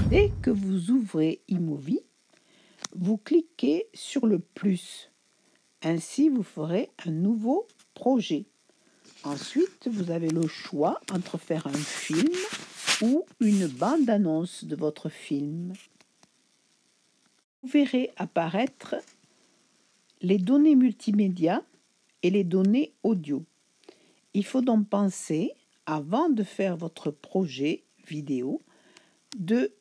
Dès que vous ouvrez iMovie, vous cliquez sur le plus. Ainsi, vous ferez un nouveau projet. Ensuite, vous avez le choix entre faire un film ou une bande-annonce de votre film. Vous verrez apparaître les données multimédia et les données audio. Il faut donc penser, avant de faire votre projet vidéo, de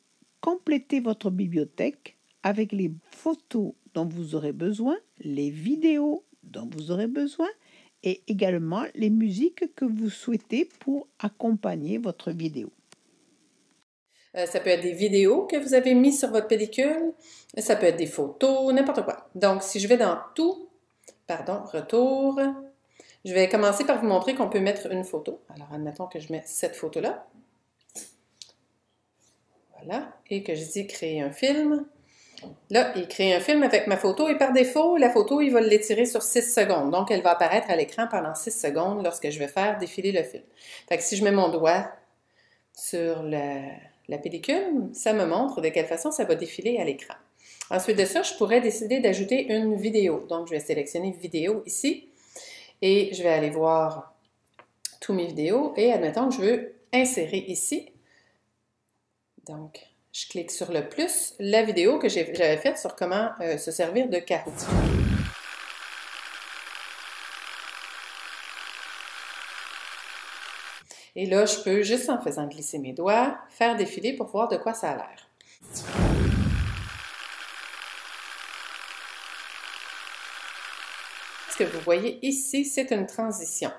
compléter votre bibliothèque avec les photos dont vous aurez besoin, les vidéos dont vous aurez besoin et également les musiques que vous souhaitez pour accompagner votre vidéo. Ça peut être des vidéos que vous avez mis sur votre pellicule, ça peut être des photos, n'importe quoi. Donc, si je vais dans tout, retour, je vais commencer par vous montrer qu'on peut mettre une photo. Alors, admettons que je mets cette photo-là. Voilà, et que je dis créer un film. Là, il crée un film avec ma photo et par défaut, la photo, il va l'étirer sur 6 secondes. Donc, elle va apparaître à l'écran pendant 6 secondes lorsque je vais faire défiler le film. Fait que si je mets mon doigt sur la pellicule, ça me montre de quelle façon ça va défiler à l'écran. Ensuite de ça, je pourrais décider d'ajouter une vidéo. Donc, je vais sélectionner vidéo ici et je vais aller voir tous mes vidéos et admettons que je veux insérer ici. Donc, je clique sur le plus, la vidéo que j'avais faite sur comment se servir de Kahoot. Et là, je peux, juste en faisant glisser mes doigts, faire défiler pour voir de quoi ça a l'air. Ce que vous voyez ici, c'est une transition.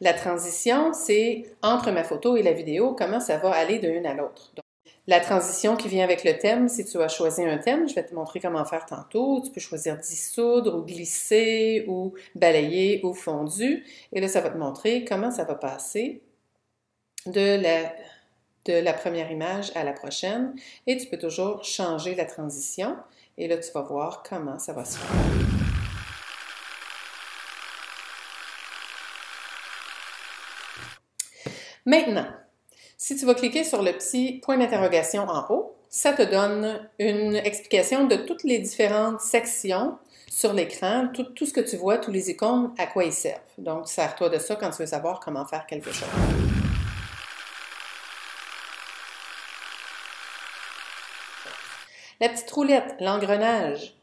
La transition, c'est entre ma photo et la vidéo, comment ça va aller de l'une à l'autre. La transition qui vient avec le thème, si tu as choisi un thème, je vais te montrer comment faire tantôt. Tu peux choisir dissoudre ou glisser ou balayer ou fondu. Et là, ça va te montrer comment ça va passer de la première image à la prochaine. Et tu peux toujours changer la transition. Et là, tu vas voir comment ça va se faire. Maintenant, si tu vas cliquer sur le petit point d'interrogation en haut, ça te donne une explication de toutes les différentes sections sur l'écran, tout ce que tu vois, tous les icônes, à quoi ils servent. Donc, sers-toi de ça quand tu veux savoir comment faire quelque chose. La petite roulette, l'engrenage,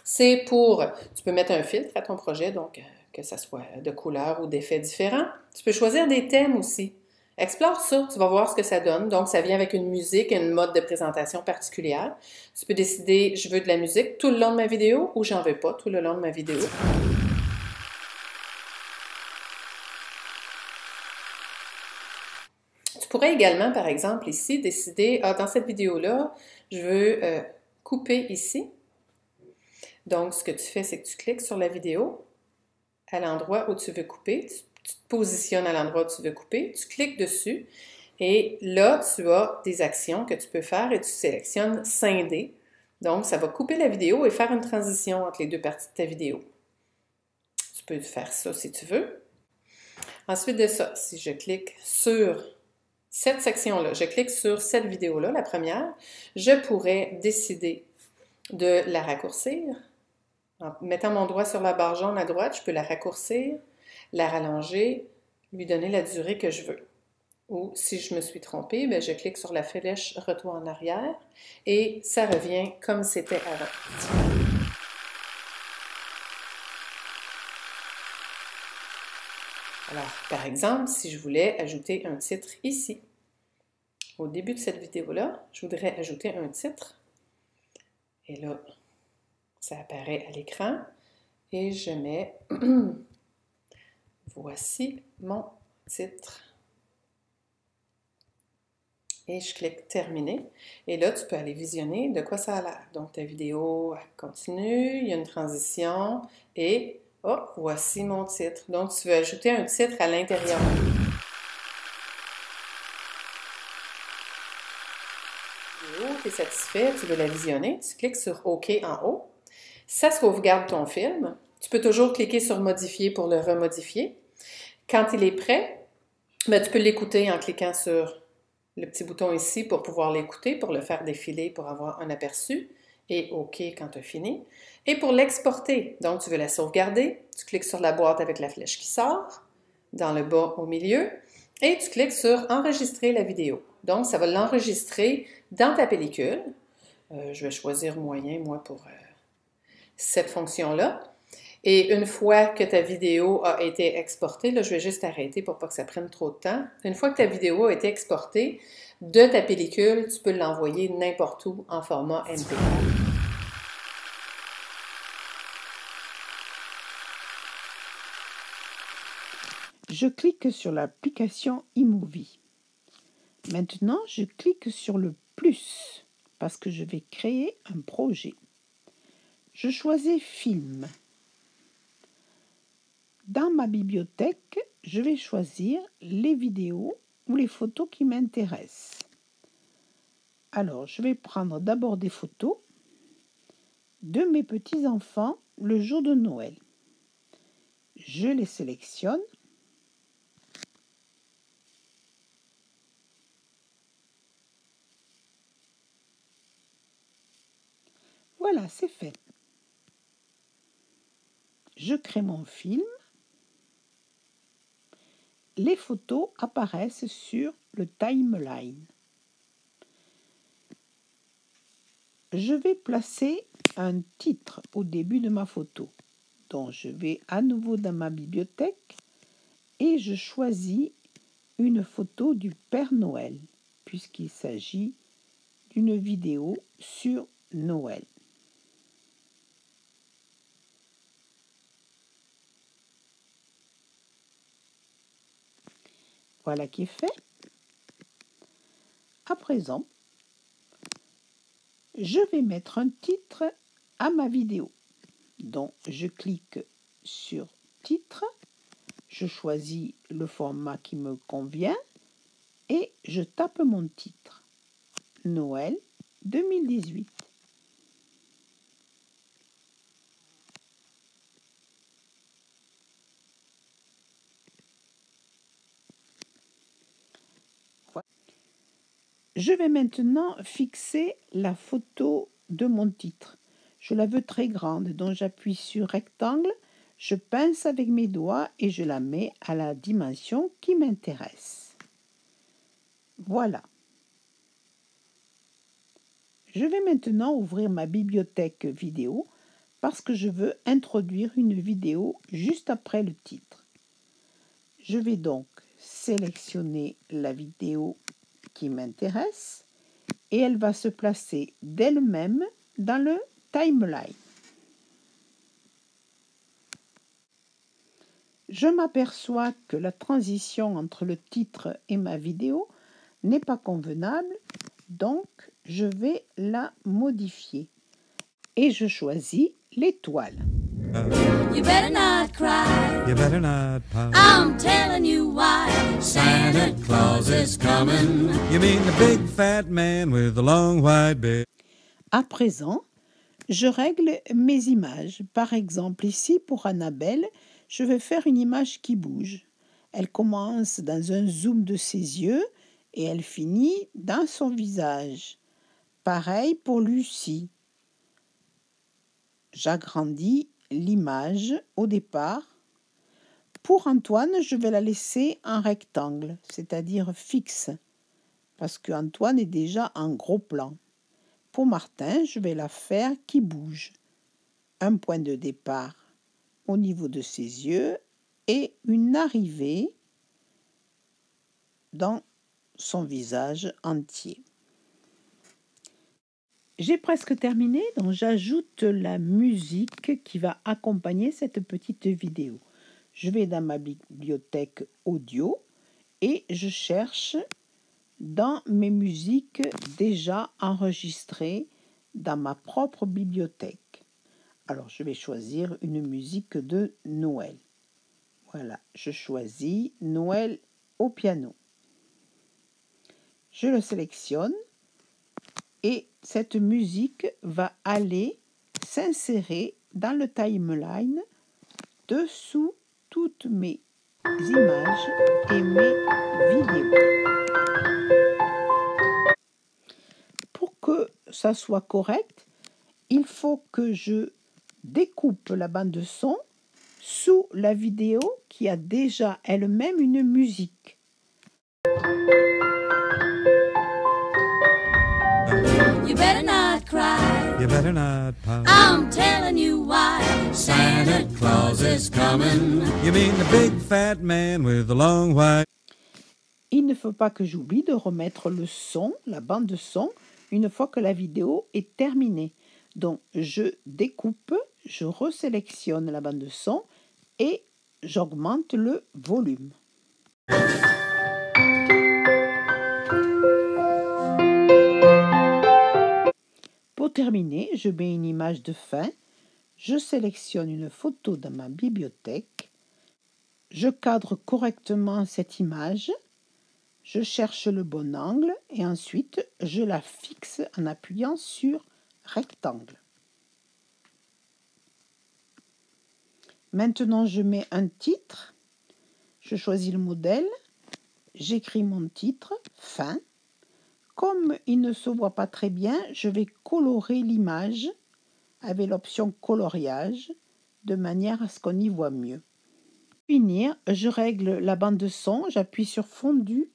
c'est pour, tu peux mettre un filtre à ton projet, donc que ça soit de couleurs ou d'effets différents. Tu peux choisir des thèmes aussi. Explore ça, tu vas voir ce que ça donne. Donc, ça vient avec une musique et une mode de présentation particulière. Tu peux décider, je veux de la musique tout le long de ma vidéo ou j'en veux pas tout le long de ma vidéo. Tu pourrais également, par exemple, ici, décider, dans cette vidéo-là, je veux couper ici. Donc, ce que tu fais, c'est que tu cliques sur la vidéo à l'endroit où tu veux couper. Tu te positionnes à l'endroit où tu veux couper, tu cliques dessus et là, tu as des actions que tu peux faire et tu sélectionnes scinder. Donc, ça va couper la vidéo et faire une transition entre les deux parties de ta vidéo. Tu peux faire ça si tu veux. Ensuite de ça, si je clique sur cette section-là, je clique sur cette vidéo-là, la première, je pourrais décider de la raccourcir. En mettant mon doigt sur la barre jaune à droite, je peux la raccourcir, la rallonger, lui donner la durée que je veux. Ou si je me suis trompée, je clique sur la flèche retour en arrière et ça revient comme c'était avant. Alors, par exemple, si je voulais ajouter un titre ici, au début de cette vidéo-là, je voudrais ajouter un titre. Et là, ça apparaît à l'écran et je mets voici mon titre. Et je clique terminer. Et là, tu peux aller visionner de quoi ça a l'air. Donc, ta vidéo continue, il y a une transition et oh, voici mon titre. Donc, tu veux ajouter un titre à l'intérieur. Tu es satisfait, tu veux la visionner, tu cliques sur OK en haut. Ça sauvegarde ton film. Tu peux toujours cliquer sur Modifier pour le remodifier. Quand il est prêt, tu peux l'écouter en cliquant sur le petit bouton ici pour pouvoir l'écouter, pour le faire défiler, pour avoir un aperçu, et OK quand tu as fini. Et pour l'exporter, donc tu veux la sauvegarder, tu cliques sur la boîte avec la flèche qui sort, dans le bas au milieu, et tu cliques sur enregistrer la vidéo. Donc ça va l'enregistrer dans ta pellicule. Je vais choisir moyen, moi, pour cette fonction-là. Et une fois que ta vidéo a été exportée, là, je vais juste arrêter pour pas que ça prenne trop de temps. Une fois que ta vidéo a été exportée de ta pellicule, tu peux l'envoyer n'importe où en format MP4. Je clique sur l'application iMovie. Maintenant, je clique sur le plus parce que je vais créer un projet. Je choisis film. Dans ma bibliothèque, je vais choisir les vidéos ou les photos qui m'intéressent. Alors, je vais prendre d'abord des photos de mes petits-enfants le jour de Noël. Je les sélectionne. Voilà, c'est fait. Je crée mon film. Les photos apparaissent sur le timeline. Je vais placer un titre au début de ma photo. Donc, je vais à nouveau dans ma bibliothèque et je choisis une photo du Père Noël, puisqu'il s'agit d'une vidéo sur Noël. Voilà qui est fait. À présent, je vais mettre un titre à ma vidéo. Donc, je clique sur titre, je choisis le format qui me convient et je tape mon titre. Noël 2018. Je vais maintenant fixer la photo de mon titre. Je la veux très grande, donc j'appuie sur rectangle, je pince avec mes doigts et je la mets à la dimension qui m'intéresse. Voilà. Je vais maintenant ouvrir ma bibliothèque vidéo parce que je veux introduire une vidéo juste après le titre. Je vais donc sélectionner la vidéo qui m'intéresse et elle va se placer d'elle-même dans le timeline. Je m'aperçois que la transition entre le titre et ma vidéo n'est pas convenable, donc je vais la modifier. Et je choisis l'étoile. You better not cry. You better not pout. I'm telling you why. Santa Claus is coming. You mean the big fat man with the long white beard? À présent, je règle mes images. Par exemple, ici, pour Annabelle, je vais faire une image qui bouge. Elle commence dans un zoom de ses yeux et elle finit dans son visage. Pareil pour Lucie. J'agrandis l'image au départ. Pour Antoine, je vais la laisser en rectangle, c'est-à-dire fixe, parce qu'Antoine est déjà en gros plan. Pour Martin, je vais la faire qui bouge. Un point de départ au niveau de ses yeux et une arrivée dans son visage entier. J'ai presque terminé, donc j'ajoute la musique qui va accompagner cette petite vidéo. Je vais dans ma bibliothèque audio et je cherche dans mes musiques déjà enregistrées dans ma propre bibliothèque. Alors, je vais choisir une musique de Noël. Voilà, je choisis Noël au piano. Je le sélectionne et cette musique va aller s'insérer dans le timeline dessous toutes mes images et mes vidéos. que ça soit correct, il faut que je découpe la bande son sous la vidéo qui a déjà elle-même une musique. You better not cry. You better not pout. I'm telling you why. Santa Claus is coming. You mean the big fat man with the long white... Il ne faut pas que j'oublie de remettre le son, la bande son, une fois que la vidéo est terminée. Donc, je découpe, je resélectionne la bande son et j'augmente le volume. Pour terminer, je mets une image de fin, je sélectionne une photo dans ma bibliothèque, je cadre correctement cette image, je cherche le bon angle et ensuite je la fixe en appuyant sur rectangle. Maintenant, je mets un titre, je choisis le modèle, j'écris mon titre, fin. Comme il ne se voit pas très bien, je vais colorer l'image avec l'option coloriage de manière à ce qu'on y voit mieux. Pour finir, je règle la bande son, j'appuie sur fondu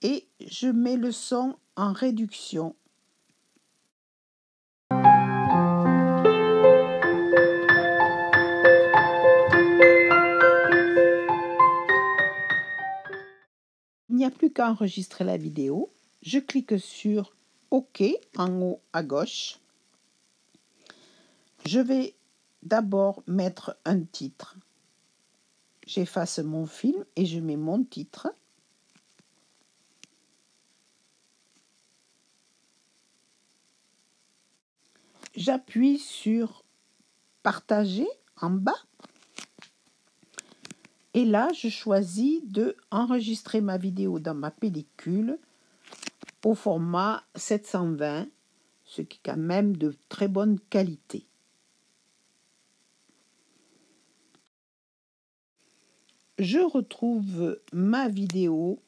et je mets le son en réduction. Il n'y a plus qu'à enregistrer la vidéo. Je clique sur OK en haut à gauche. Je vais d'abord mettre un titre. J'efface mon film et je mets mon titre. J'appuie sur partager en bas. Et là, je choisis de enregistrer ma vidéo dans ma pellicule au format 720, ce qui est quand même de très bonne qualité. Je retrouve ma vidéo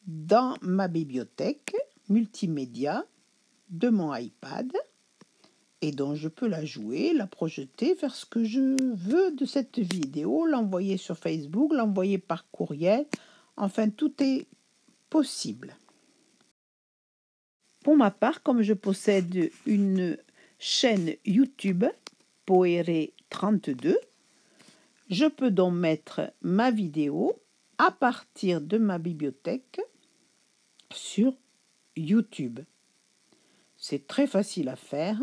dans ma bibliothèque multimédia de mon iPad et donc je peux la jouer, la projeter, faire ce que je veux de cette vidéo, l'envoyer sur Facebook, l'envoyer par courriel, enfin tout est possible. Pour ma part, comme je possède une chaîne YouTube, Poere32, je peux donc mettre ma vidéo à partir de ma bibliothèque sur YouTube. C'est très facile à faire.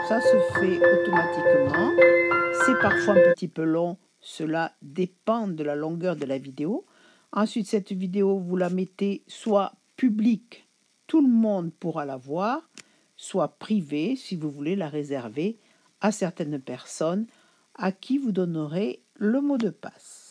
Ça se fait automatiquement. C'est parfois un petit peu long. Cela dépend de la longueur de la vidéo. Ensuite, cette vidéo, vous la mettez soit publique, tout le monde pourra la voir, soit privée, si vous voulez la réserver à certaines personnes à qui vous donnerez le mot de passe.